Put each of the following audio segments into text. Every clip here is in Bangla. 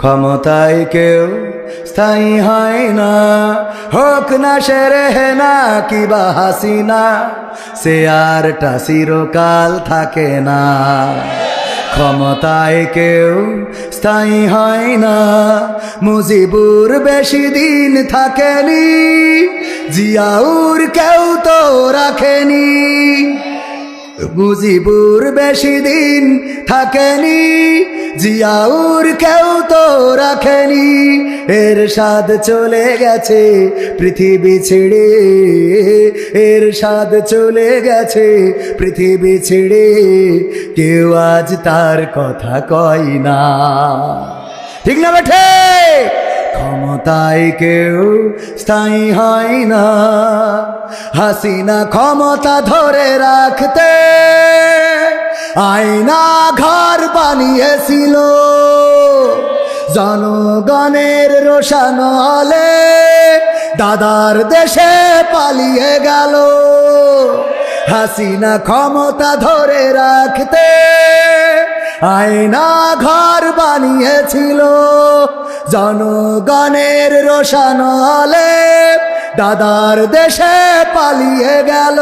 ক্ষমতায় কেউ স্থায়ী হয় না, হোক না সেরেনা কিবা হাসিনা, সে আরটা চিরকাল থাকে না। ক্ষমতায় কেউ স্থায়ী হয় না, মুজিবুর বেশি দিন থাকেনি, জিয়াউর কেউ তো রাখেনি। মুজিবুর বেশি দিন থাকেনি, জিয়াউর কেউ তো রাখেনি। এরশাদ চলে গেছে পৃথিবী ছেড়ে, এরশাদ চলে গেছে পৃথিবী ছেড়ে, কেউ আজ তার কথা কয় না। ঠিক না বেঠে? ক্ষমতায় কেউ স্থায়ী হয় না। হাসিনা ক্ষমতা ধরে রাখতে আয়না ঘর বানিয়েছিল, জনগণের রোশন আলে দাদার দেশে পালিয়ে গেল। হাসিনা ক্ষমতা ধরে রাখতে আয়না ঘর বানিয়েছিল, জনগণের রোশন আলে দাদার দেশে পালিয়ে গেল।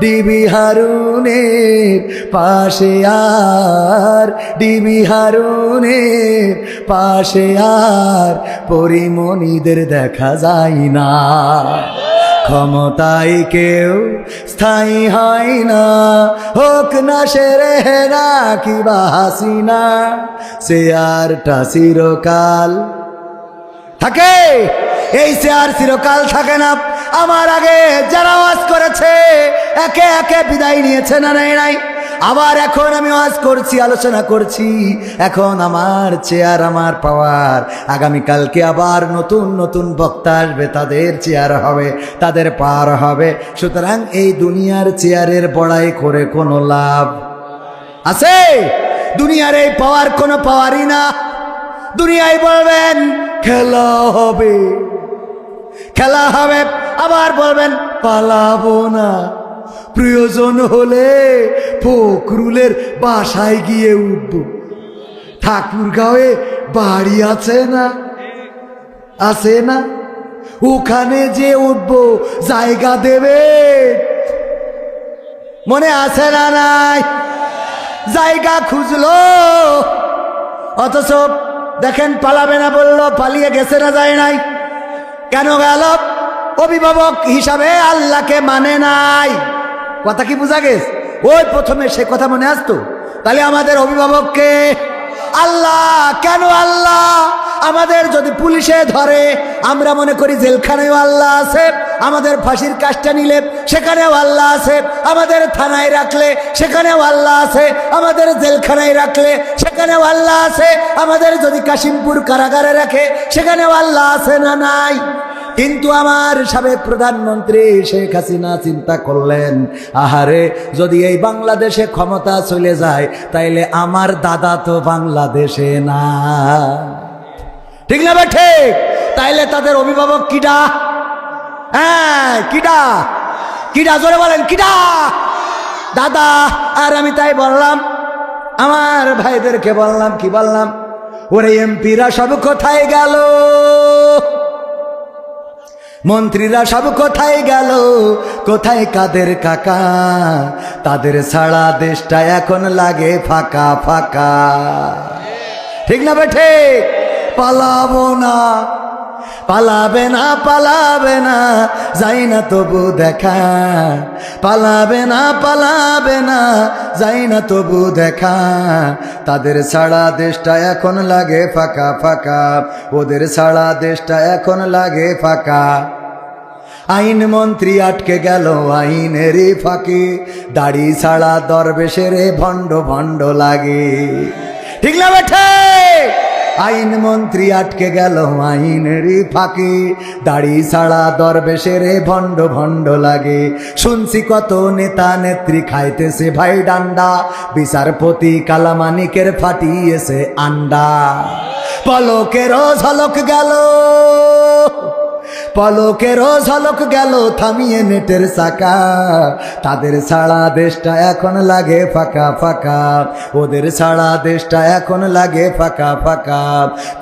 ডিবি হারুনের পাশে আর, ডিবি হারুনের পাশে আর পরিমণিদের দেখা যায় না। ক্ষমতায় কেউ স্থায়ী হয় না, হোক না সেরেনা কিবা হাসিনা, সে আরটা চিরকাল থাকে। এই সে আর চিরকাল থাকে না। আমার আগে যারা ওয়াজ করেছে একে একে বিদায় নিয়েছে, না নাই নাই। আবার এখন আমি ওয়াজ করছি, আলোচনা করছি, এখন আমার চেয়ার আমার পাওয়ার। আগামীকালকে আবার নতুন নতুন বক্তা আসবে, তাদের চেয়ার হবে, তাদের পাওয়ার হবে। সুতরাং এই দুনিয়ার চেয়ারের বড়াই করে কোনো লাভ আছে? দুনিয়ার এই পাওয়ার কোনো পাওয়ারই না। দুনিয়ায় বলবেন খেলা হবে, খেলা হবে, আবার বলবেন পালাবো না। প্রয়োজন হলে ফখরুলের বাসায় গিয়ে উঠব। ঠাকুরগাঁওয়ে বাড়ি আছে না, আছে না? ওখানে যে উঠব, জায়গা দেবে, মনে আছে না নাই? জায়গা খুঁজলো, অথচ দেখেন পালাবে না বললো, পালিয়ে গেছে না যায় নাই? কেন গেল? অভিভাবক হিসাবে আল্লাহকে মানে নাই। কথা কি বোঝা গেছে? ওই প্রথমে সে কথা মনে আসতো। তাহলে আমাদের অভিভাবককে আল্লাহ। কেন আল্লাহ? আমাদের যদি পুলিশে ধরে আমরা মনে করি জেলখানায়ও আল্লাহ আছে, আমাদের ফাঁসির কাজটা নিলে সেখানেও আল্লাহ আছে, আমাদের থানায় রাখলে সেখানেও আল্লাহ আছে, আমাদের জেলখানায় রাখলে সেখানেও আল্লাহ আছে, আমাদের যদি কাশিমপুর কারাগারে রাখে সেখানেও আল্লাহ আছে না নাই? কিন্তু আমার সাবেক প্রধানমন্ত্রী শেখ হাসিনা চিন্তা করলেন, আহারে যদি এই বাংলাদেশে ক্ষমতা চলে যায় তাইলে আমার দাদা তো বাংলাদেশে না। ঠিক না ঠিক? তাইলে তাদের অভিভাবক কিডা? হ্যাঁ কিডা? কিডা? জোরে বলেন কিডা? দাদা। আর আমি তাই বললাম, আমার ভাইদেরকে বললাম, কি বললাম, ওরে এমপিরা সব কোথায় গেল, মন্ত্রীরা সব কোথায় গেল, কোথায় কাদের কাকা? তাদের ছাড়া দেশটা এখন লাগে ফাঁকা ফাঁকা। ঠিক না বেঠে? পালাবো না, পালাবে না, পালাবে না, যাই না তবু দেখা, পালাবে না, পালাবে না, যাই না তবু দেখা। তাদের ছাড়া দেশটা এখন লাগে ফাঁকা ফাঁকা, ওদের ছাড়া দেশটা এখন লাগে ফাঁকা। আইন মন্ত্রী আটকে গেল আইনেরই ফাঁকে, দাড়ি ছাড়া দরবেশের ভণ্ড ভণ্ড লাগে। ঠিক না বেঠে? আইন মন্ত্রী আটকে গেল আইনেরই ফাঁকে, দাড়ি ছাড়া দরবেশের ভণ্ড ভণ্ড লাগে। শুনছি কত নেতা নেত্রী খাইতেছে ভাই ডান্ডা, বিচারপতি কালামানিকের ফাটিয়েছে আন্ডা। পলকেরও ঝলক গেল, পলকেরও ঝলক গেল থামিয়ে নেটের চাকা, তাদের ছাড়া দেশটা এখন লাগে ফাঁকা ফাঁকা, ওদের ছাড়া দেশটা এখন লাগে ফাঁকা ফাঁকা।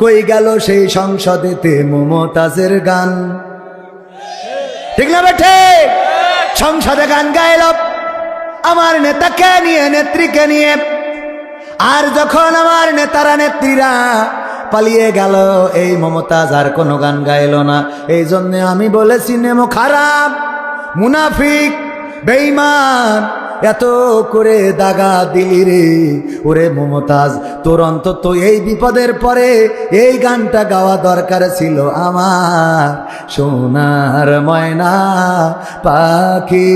কই গেল সেই সংসদেতে মমতাজের গান, ঠিক না বেঠে? সংসদে গান গাইল আমার নেতাকে নিয়ে, নেত্রীকে নিয়ে, আর যখন আমার নেতারা নেত্রীরা পালিয়ে গেল এই মমতাজ আর কোনো গান গাইল না। এই জন্য আমি বলেছি নেমো খারাপ, মুনাফিক, বেঈমান, এত করে দাগা দিলি রে ওরে মমতাজ, তোর অন্তত এই বিপদের পরে এই গানটা গাওয়া দরকার ছিল। আমার সোনার ময়না পাখি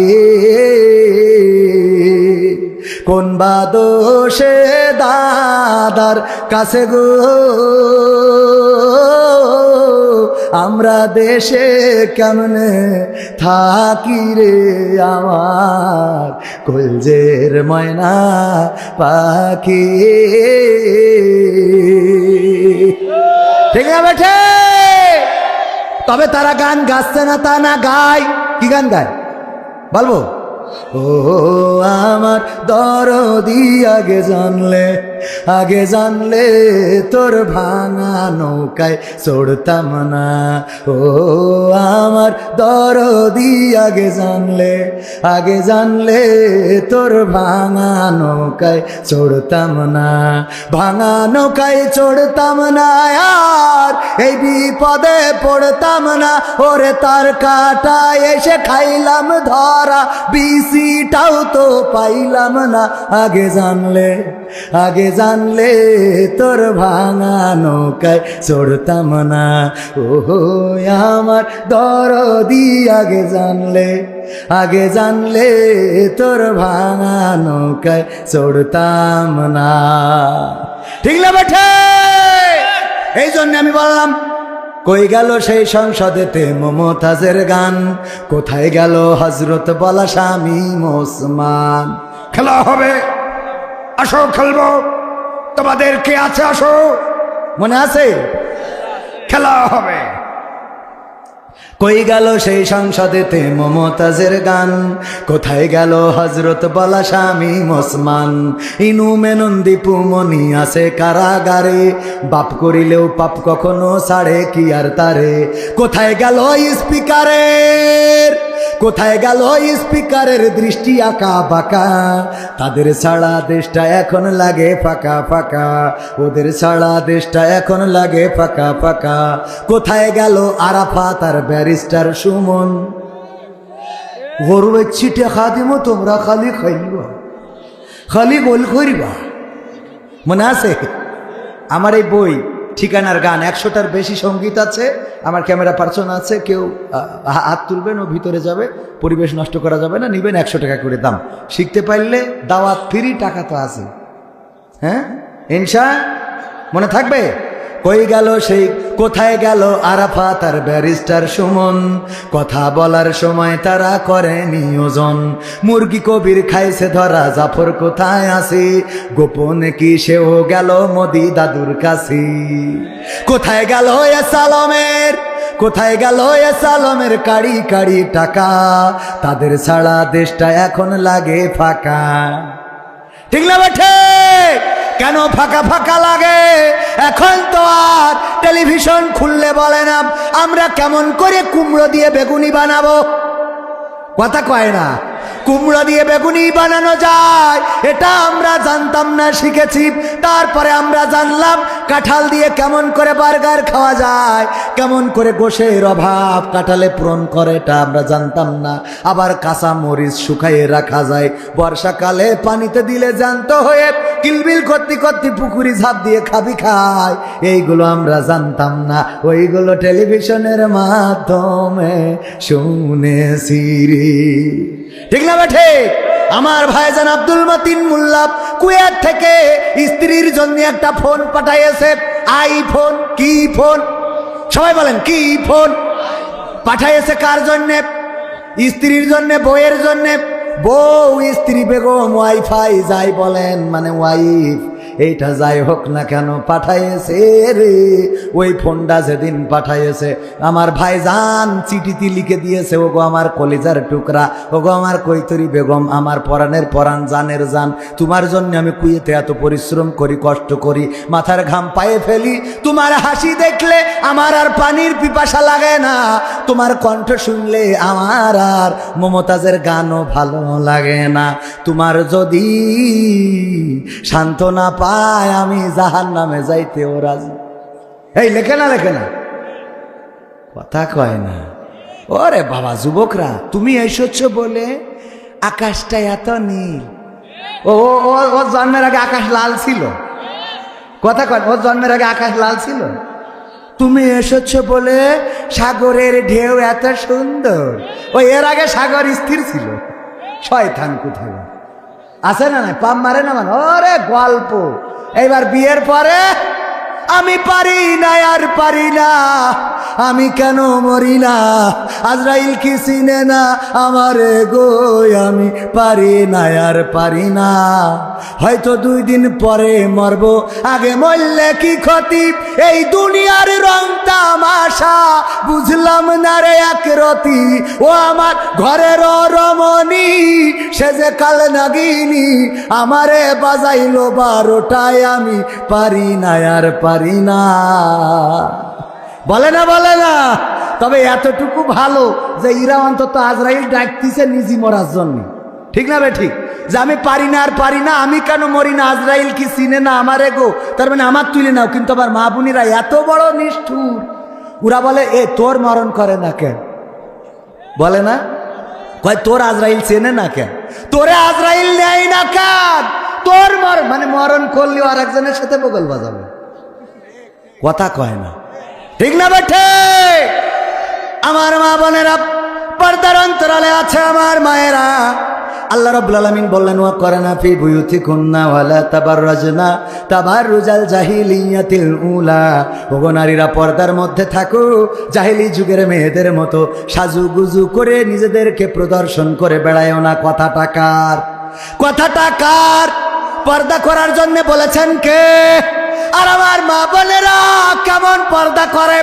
কোন বা দোষে দাদার কাছে গো আমরা দেশে কেমনে থাকি রে আমার কলজের ময়না পাখি, ঠিক না বেঠে? তবে তারা গান গাচ্ছে না তা না, গায়। কি গান গায় বলবো? ও আমার দরদি আগে জানলে তোর ভাঙা নৌকায় চড়তাম না। ও আমার দরদি আগে জানলে তোর ভাঙা নৌকায় চড়তাম না, ভাঙা নৌকায় চড়তাম না, আর এই বিপদে পড়তাম না। ওরে তার কাটা এসে খাইলাম ধরা, বিসিটাও তো পাইলাম না। আগে জানলে তোর ভাঙা নৌকায় চড়তাম না। ও আমার দরদি আগে জানলে তোর ভাঙা নৌকায় চড়তাম না, ঠিক না বেঠে? এই জন্য আমি বললাম কই গেল সেই সংসদেতে মমতাজের গান, কোথায় গেল হযরত বলা শামীম ওসমান? খেলা হবে, আসো খেলবো, তোমাদের কে আছে আসো, মনে আছে? খেলা হবে। কই গেল সেই সংসদেতে মমতাজের গান, কোথায় গেল হযরত বলা শামীম ওসমান? ইনু মেনন দীপু মনি আছে কারাগারে, বাপ করিলেও পাপ কখনো ছাড়ে কি আর তারে? কোথায় গেল স্পিকারের দৃষ্টি আঁকা বাঁকা, তাদের ছাড়া দেশটা এখন লাগে ফাঁকা ফাঁকা, ওদের ছাড়া দেশটা এখন লাগে ফাঁকা ফাঁকা। কোথায় গেল আরাফাত আর ব্যারিস্টার সুমন? গরুর ছিটে খা দিব, তোমরা খালি খাইবা, খালি গোল করিবা। মনে আছে আমার এই বই ঠিকানার গান 100টার বেশি সঙ্গীত আছে, আমার ক্যামেরা পার্সন আছে, কেউ হাত তুলবেন ও ভিতরে যাবে, পরিবেশ নষ্ট করা যাবে না, নিবেন 100 টাকা করে দাম। শিখতে পারলে দাওয়াত ফ্রি, টাকা তো আছে, হ্যাঁ ইনশা, মনে থাকবে। কই গেল সেই, কোথায় গেল আরাফাত আর ব্যারিস্টার সুমন? কথা বলার সময় তারা করে নিয়োজন, মুরগি কবির খাইছে ধরা, জাফর কোথায় আছে? গোপনে কি সেও গেল মোদি দাদুর কাছে? কোথায় গেল এ সালমের কাড়ি কাড়ি টাকা? তাদের ছাড়া দেশটা এখন লাগে ফাঁকা, ঠিক না বেঠে? কেন ফাঁকা ফাঁকা লাগে? এখন তো আর টেলিভিশন খুললে বলে না আমরা কেমন করে কুমড়ো দিয়ে বেগুনি বানাবো, কথা কয় না। কুমড়ো দিয়ে বেগুনি বানানো যায় এটা আমরা জানতাম না, শিখেছি। তারপরে আমরা জানলাম কাঁঠাল দিয়ে কেমন করে বার্গার খাওয়া যায়, কেমন করে গোশের অভাব কাঁঠালে পূরণ করে, এটা আমরা জানতাম না। আবার কাঁচা মরিচ শুকাইয়ে রাখা যায়, বর্ষাকালে পানিতে দিলে জ্যান্ত হয়ে কিলবিল করতে করতে পুকুরি ঝাঁপ দিয়ে খায়, এইগুলো আমরা জানতাম না, ওইগুলো টেলিভিশনের মাধ্যমে শুনেছি রে, ঠিক না বেঠে? আমার ভাইজান আব্দুল মতিন মোল্লা কুয়েত থেকে স্ত্রীর জন্য একটা ফোন পাঠাইছে, আইফোন। কি ফোন? সবাই বলেন কি ফোন পাঠাইছে? কার জন্যে? স্ত্রীর জন্যে, বউয়ের জন্যে। বউ, স্ত্রী, বেগম, ওয়াইফাই যাই বলেন, মানে ওয়াইফ, এইটা যাই হোক না কেন পাঠাইছে রে। ওই ফোনটা যেদিন পাঠাইছে আমার ভাইজান চিঠিতে লিখে দিয়েছে, ওগো আমার কলিজার টুকরা, ওগো আমার কৈতরী বেগম, আমার পরাণের পরাণ, জানের জান, তোমার জন্য আমি কুয়েতে এত পরিশ্রম করি, কষ্ট করি, মাথার ঘাম পায়ে ফেলি, তোমার হাসি দেখলে আমার আর পানির পিপাসা লাগে না, তোমার কণ্ঠ শুনলে আমার আর মমতাজের গানও ভালো লাগে না, তোমার যদি সান্ত্বনা পায় আমি জাহান্নামে যাইতেও রাজি। এই লেখে না, লেখে না, কথা কয় না। ওরে বাবা যুবকরা, তুমি এসেছো বলে আকাশটা এত নীল। ও ও জন্মের আগে আকাশ লাল ছিল, কথা কয়, ওর জন্মের আগে আকাশ লাল ছিল। তুমি এসেছো বলে সাগরের ঢেউ এত সুন্দর, ওই এর আগে সাগর স্থির ছিল। শয়তান কোথায় আছে না, নাই পাম মারে না মানে, ওরে গল্প। এইবার বিয়ের পরে আমি পারি না আর পারি না, আমি কেন মরি না, আজরাইল কি চিনে না আমারে গো, আমি পারি না আর পারি না, হয়তো 2 দিন পরে মরবো, আগে মরলে কি ক্ষতি, এই দুনিয়ার রং তামাশা বুঝলাম না রে এক রতি, ও আমার ঘরের রমণী সে যে কাল নাগিনী, আমারে বাজাইলো 12টায়, আমি পারি না আর পারি না। বলে না, বলে না। তবে এতটুকু ভালো যে ইরা অন্তত আজরাইল ডাকতেছে নিজি মরার জন্য, ঠিক না বে ঠিক, যে আমি পারি না আর পারি না, আমি কেন মরি না, আজরাইল কি চিনে না আমারে গো, তার মানে আমার তুলে নাও। কিন্তু আমার মা বোনেরা এত বড় নিষ্ঠুর, ওরা বলে এ তোর মরণ করে না কেন, বলে না, কয় তোর আজরাইল চেনে না কেন, তোরে আজরাইল নেয় না কেন, তোর মানে মরণ করলে আর একজনের সাথে বগল বাজাবে, কথা কয় না, ঠিক না বেঠে। আমার মা বোনেরা, পর্দার অন্তরালে আছে আমার মায়েরা, আল্লাহ রাব্বুল আলামিন বললেন ওয়া করানা ফি বুয়ুতিকুন্না ওয়ালা তাবাররাজনা তাবাররুজাল জাহিলিয়াতিল উলা, ওগো নারীরা পর্দার মধ্যে থাকো, জাহিলি যুগের মেয়েদের মতো সাজুগুজু করে নিজেদেরকে প্রদর্শন করে বেড়ায়ও না। কথাটা কার? কথাটা কার? পর্দা করার জন্য বলেছেন কে? আর আমার মা বোনেরা কেমন পর্দা করে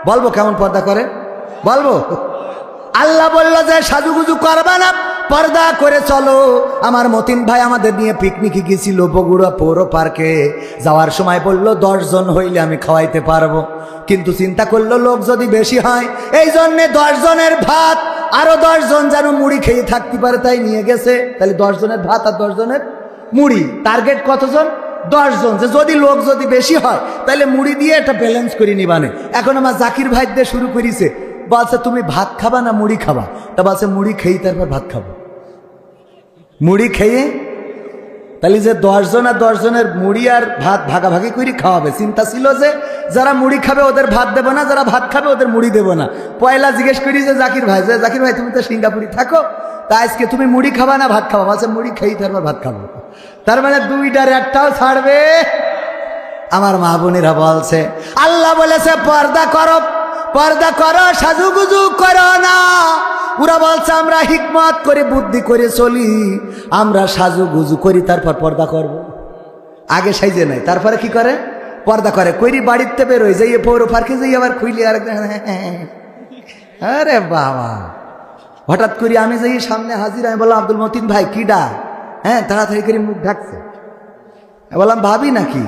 বলবো, কেমন পর্দা করে বলবো। আল্লাহ বলল যে সাজুগুজু করবে না, পর্দা করে চলো। আমার মতিন ভাই আমাদের নিয়ে পিকনিকে গেছিল বগুড়া পৌর পার্কে, যাওয়ার সময় বলল 10 জন হইলে আমি খাওয়াইতে পারবো, কিন্তু চিন্তা করলো লোক যদি বেশি হয়, এই জন্যে 10 জনের ভাত, আরো 10 জন যেন মুড়ি খেয়ে থাকতে পারে, তাই নিয়ে গেছে। তাহলে 10 জনের ভাত আর 10 জনের মুড়ি, টার্গেট কতজন? 10 জন। যে যদি লোক যদি বেশি হয় তাহলে মুড়ি দিয়ে এটা ব্যালেন্স করে নিবানে। এখন আমার জাকির ভাই দিয়ে শুরু করেছে, বলছে তুমি ভাত খাবা না মুড়ি খাবা, তা বলছে মুড়ি খেয়ে তারপর ভাত খাবো। মুড়ি খেয়ে তাহলে যে 10 জন আর 10 জনের মুড়ি আর ভাত ভাগাভাগি করে খাওয়াবে। চিন্তা ছিল যে যারা মুড়ি খাবে ওদের ভাত দেবো না, যারা ভাত খাবে ওদের মুড়ি দেবো না। পয়লা জিজ্ঞেস করি যে জাকির ভাই, যে জাকির ভাই তুমি তো সিঙ্গাপুরি থাকো, তা আজকে তুমি মুড়ি খাবা না ভাত খাবা? বলছে মুড়ি খেয়ে তারপর ভাত খাবো। তার মানে 2টার একটাও ছাড়বে। আমার মা বোনেরা বলছে আল্লাহ বলেছে পর্দা করো, পর্দা করো, সাজুগুজু করো না। ওরা বলছে আমরা হিকমত করে বুদ্ধি করে চলি, আমরা সাজুগুজু করি তারপর পর্দা করব। আগে সাইজে নাই, তারপরে কি করে? পর্দা করে। কইরি বাড়িতে বেরোয় যাই পৌর পার্কে যাই, আবার খুইলি আর আরে বাবা। হঠাৎ করে আমি যাই সামনে হাজির, আমি বললাম আব্দুল মতিন ভাই কিডা? হ্যাঁ, তাড়াতাড়ি করে মুখ ঢাকছে। বললাম ভাবি নাকি?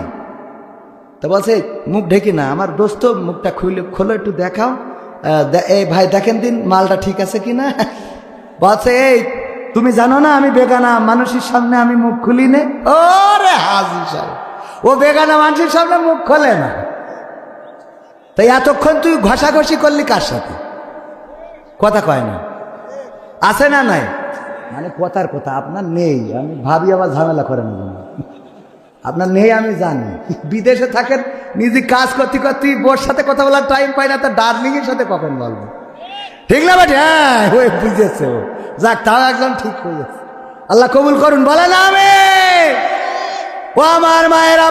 তা বলছে মুখ ঢেকে না, আমার দোস্ত মুখটা খোলো একটু দেখাও। এই ভাই দেখেন দিন মালটা ঠিক আছে কিনা। বলছে এই তুমি জানো না আমি বেগানা মানুষের সামনে আমি মুখ খুলি নে। ওরে হাজি সাহেব, ও বেগানা মানুষের সামনে মুখ খোলে না। তাই এতক্ষণ তুই ঘষাঘষি করলি কার সাথে? কথা কয় না, আছে না নাই? মানে কথার কথা আপনার নেই, আমি ভাবি আবার ঝামেলা করে না। আপনার নেই আমি জানি, বিদেশে থাকেন, নিজে কাজ করতে করতে বোর সাথে কথা বলার টাইম পাই না, তার ডার্লিং এর সাথে কখন বলবো? ঠিক না বাট? হ্যাঁ হয়ে বুঝেছে ও, যাক তাও একদম ঠিক হয়ে গেছে। আল্লাহ কবুল করুন, বলে না আমি। ও আমার মায়েরা,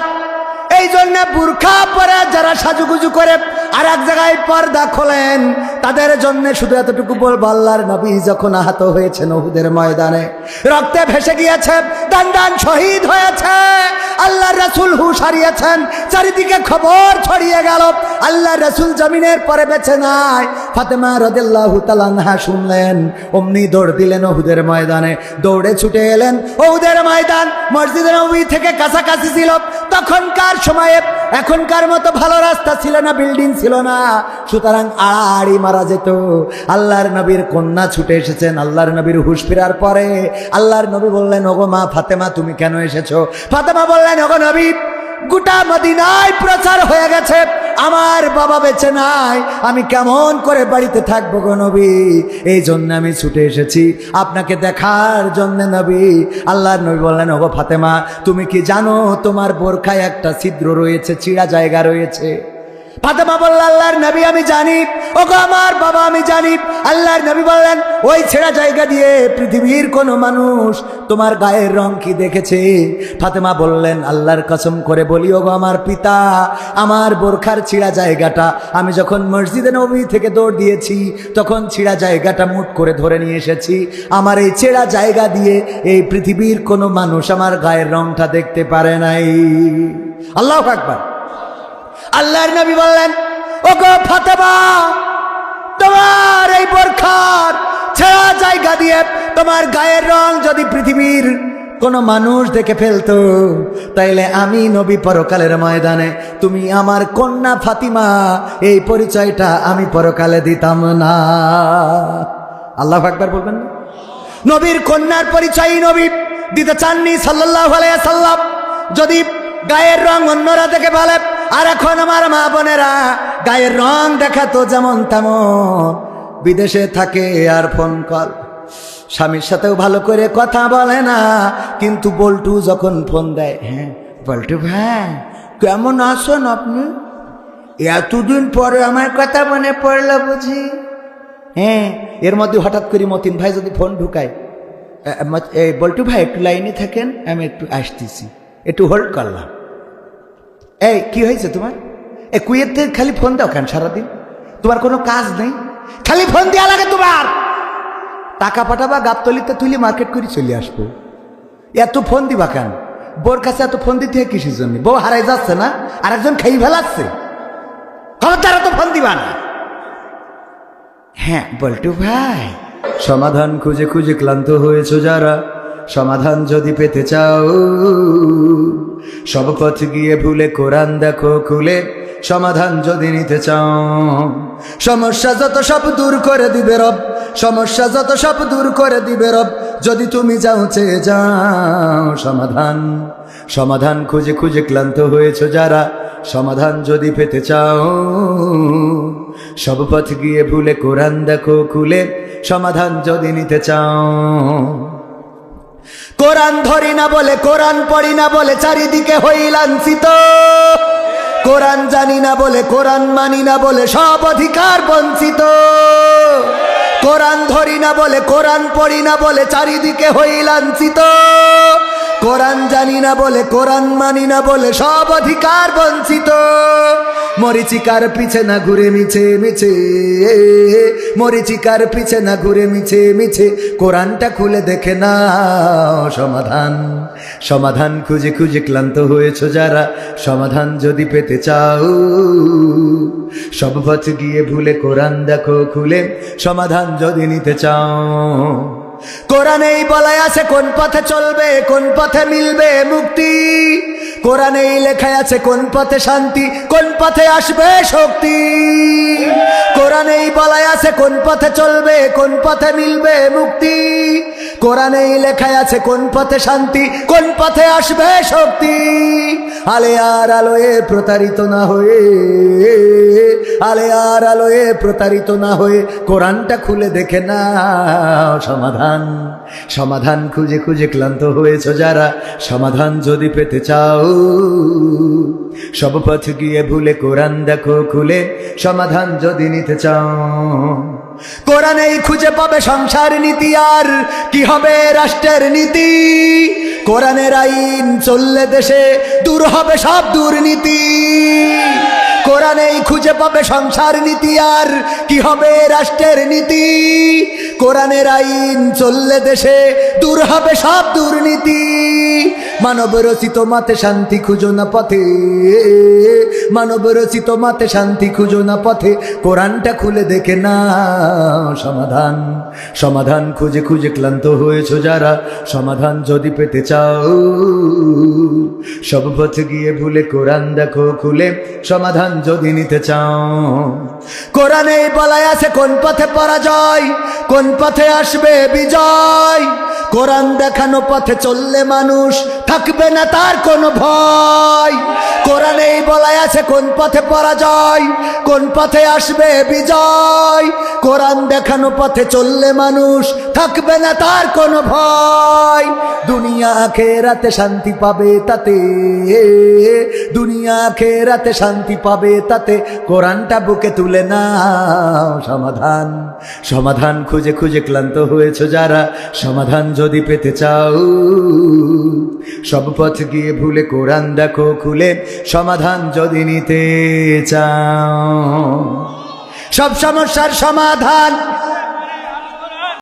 এই জন্য বুরখা পরে যারা সাজুগুজু করে আর এক জায়গায় পর্দা খোলেন। তাদের জন্য শুধু এতটুকু বলবো, আল্লাহর নবী যখন আহত হয়েছেন উহুদের ময়দানে, রক্তে ভেসে গিয়েছে, দান দান শহীদ হয়েছে, আল্লাহর রাসূল হুঁশ হারিয়েছেন, চারিদিকে খবর ছড়িয়ে গেল, আল্লাহর রাসূল জমিনের পরে বেঁচে নাই। ফাতেমা রাদিয়াল্লাহু তাআলা আনহা শুনলেন, অমনি দৌড় দিলেন উহুদের ময়দানে, দৌড়ে ছুটে এলেন। উহুদের ময়দান মসজিদে নববী থেকে কাছাকাছি ছিল। তখনকার সময়ে এখনকার মতো ভালো রাস্তা ছিল না, বিল্ডিং ছিল না, সুতরাং আড়াআড়ি মারা যেত। আল্লাহর নবীর কন্যা ছুটে এসেছেন। আল্লাহর নবীর হুঁশ ফেরার পরে আল্লাহর নবী বললেন, ওগো মা ফাতেমা, তুমি কেন এসেছো? ফাতেমা বললেন, ওগো নবী, গোটা মদিনায় প্রচার হয়ে গেছে আমার বাবা বেঁচে নাই, আমি কেমন করে বাড়িতে থাকবো গো নবী, এই জন্য আমি ছুটে এসেছি আপনাকে দেখার জন্য নবী। আল্লাহর নবী বললেন, ওগো ফাতেমা, তুমি কি জানো তোমার বোরখায় একটা ছিদ্র রয়েছে, চিড়া জায়গা রয়েছে? ফাতেমা বলল, আল্লাহর নবী আমি জানি। ওগো আমার বাবা, আমি জানি। আল্লাহর নবী বললেন, ওই ছেঁড়া জায়গা দিয়ে পৃথিবীর কোন মানুষ তোমার গায়ের রং কি দেখেছে? ফাতেমা বললেন, আল্লাহর কসম করে বলি ওগো আমার পিতা, আমার বোরখার ছিঁড়া জায়গাটা আমি যখন মসজিদে নবী থেকে দৌড় দিয়েছি, তখন ছিঁড়া জায়গাটা মুঠ করে ধরে নিয়ে এসেছি। আমার এই ছেঁড়া জায়গা দিয়ে এই পৃথিবীর কোনো মানুষ আমার গায়ের রংটা দেখতে পারে নাই। আল্লাহু আকবার। আল্লাহর নবী বললেন, ওগো ফাতেমা, তোমার এই বোরখার ছেঁড়া জায়গা দিয়ে তোমার গায়ের রং যদি পৃথিবীর কোন মানুষ দেখে ফেলতো, তাইলে আমি নবী পরকালের ময়দানে তুমি আমার কন্যা ফাতিমা, এই পরিচয়টা আমি পরকালে দিতাম না। আল্লাহু আকবার বলবেন না? নবীর কন্যার পরিচয় নবী দিতে চাননি সাল্লাল্লাহু আলাইহি সাল্লাম। যদি গায়ের রং অন্যরা দেখে বলে, আর এখন আমার মা বোনেরা গায়ের রং দেখাতো যেমন তেমন, বিদেশে থাকে আর ফোন কল, স্বামীর সাথেও ভালো করে কথা বলে না, কিন্তু বল্টু যখন ফোন দেয়, হ্যাঁ বল্টু ভাই কেমন আছেন আপনি, এতদিন পরে আমার কথা মনে পড়লো বুঝি। হ্যাঁ, এর মধ্যে হঠাৎ করে মতিন ভাই যদি ফোন ঢুকায়, বল্টু ভাই একটু লাইনে থাকেন, আমি একটু আসতেছি, একটু হোল্ড করলাম। এই কি হয়েছে তোমার? কুয়েত থেকে খালি ফোন দাও কেন সারাদিন? তোমার কোনো কাজ নেই, খালি ফোন দেওয়া লাগে তোমার। টাকা পাঠাবা, গাবতলিতে তুলি মার্কেট করে চলে আসবো, এত ফোন দিবা কেন? বোর কাছে এত ফোন দিতে হয় কিসের জন্য? বউ হারাই যাচ্ছে না, আর একজন খেয়ে ফেলাচ্ছে, খবরদার এত ফোন দিবা না। হ্যাঁ বল্টু ভাই, সমাধান খুঁজে খুঁজে ক্লান্ত হয়েছো যারা, সমাধান যদি পেতে চাও, সব পথ গিয়ে ভুলে কোরআন দেখো খুলে, সমাধান যদি নিতে চাও, সমস্যা যত সব দূর করে দিবে রব, সমস্যা যত সব দূর করে দিবে রব, যদি তুমি যাও চেয়ে যাও সমাধান। সমাধান খুঁজে খুঁজে ক্লান্ত হয়েছো যারা, সমাধান যদি পেতে চাও, সব পথ গিয়ে ভুলে কোরআন দেখো খুলে, সমাধান যদি নিতে চাও। কোরআন ধরি না বলে, কোরআন পড়ি না বলে চারিদিকে হই লাঞ্ছিত, কোরআন জানি না বলে, কোরআন মানি না বলে সব অধিকার বঞ্চিত, কোরআন ধরি না বলে, কোরআন পড়ি না বলে চারিদিকে হই লাঞ্ছিত, কোরআন জানি না বলে, কোরআন মানি না বলে সব অধিকার বঞ্চিত। মরিচিকার পিছে না ঘুরে মিছে মিছে, মরিচিকার পিছে না ঘুরে মিছে মিছে, কোরআনটা খুলে দেখে না সমাধান। সমাধান খুঁজে খুঁজে ক্লান্ত হয়েছো যারা, সমাধান যদি পেতে চাও, সব পথ গিয়ে ভুলে কোরআন দেখো খুলে, সমাধান যদি নিতে চাও। কোরআনেই বলা আছে কোন পথে চলবে, কোন পথে মিলবে মুক্তি, কোরআনেই লেখা আছে কোন পথে শান্তি, কোন পথে আসবে শক্তি, কোরআনেই বলা আছে কোন পথে চলবে, কোন পথে মিলবে মুক্তি, কোরআনেই লেখা আছে কোন পথে শান্তি, কোন পথে আসবে শক্তি। আলে আর আলোয়ে প্রতারিত না হয়ে, আলে আর আলোয়ে প্রতারিত না হয়ে, কোরআনটা খুলে দেখে না সমাধান। সমাধান খুঁজে খুঁজে ক্লান্ত হয়েছো যারা, সমাধান যদি পেতে চাও, সব পথ গিয়ে ভুলে কোরআন দেখো খুলে, সমাধান যদি নিতে চাও। কোরআনেই খুঁজে পাবে সংসার নীতি, আর কি হবে রাষ্ট্রের নীতি, কোরআনের আইন চললে দেশে দূর হবে সব দুর্নীতি, কোরআনেই খুঁজে পাবে সংসার নীতি, আর কি হবে রাষ্ট্রের নীতি। কোরআনের আইন চললে দেশে দূর হবে সব দুর্নীতি। মানব রচিত মাতে শান্তি খুঁজো না পথে, মানব রচিত মাতে শান্তি খুঁজো না পথে, কোরআনটা খুলে দেখে না সমাধান। সমাধান খুঁজে খুঁজে ক্লান্ত হয়েছো যারা, সমাধান যদি পেতে চাও সব পথ গিয়ে ভুলে কোরআন দেখো খুলে, সমাধান যদি নিতে চাও। কোরআনে বলাই আছে কোন পথে পরাজয়, কোন পথে আসবে বিজয়। কোরআন দেখানো পথে চললে মানুষ থাকবে না তার কোনো ভয়। কোরআনেই বলাই আছে কোন পথে পরাজয়, কোন পথে আসবে বিজয়। কোরআন দেখানো পথে চললে মানুষ থাকবে না তার কোনো ভয়। দুনিয়া আখিরাতে শান্তি পাবে তাতে, দুনিয়া আখিরাতে শান্তি পাবে তাতে, কোরআনটা বুকে তুলে নাও সমাধান। সমাধান খুঁজে খুঁজে ক্লান্ত হয়েছো যারা, সমাধান যদি পেতে চাও সব পথ গিয়ে ভুলে কোরআন দেখো খুলে, সমাধান যদি নিতে চাও। সব সমস্যার সমাধান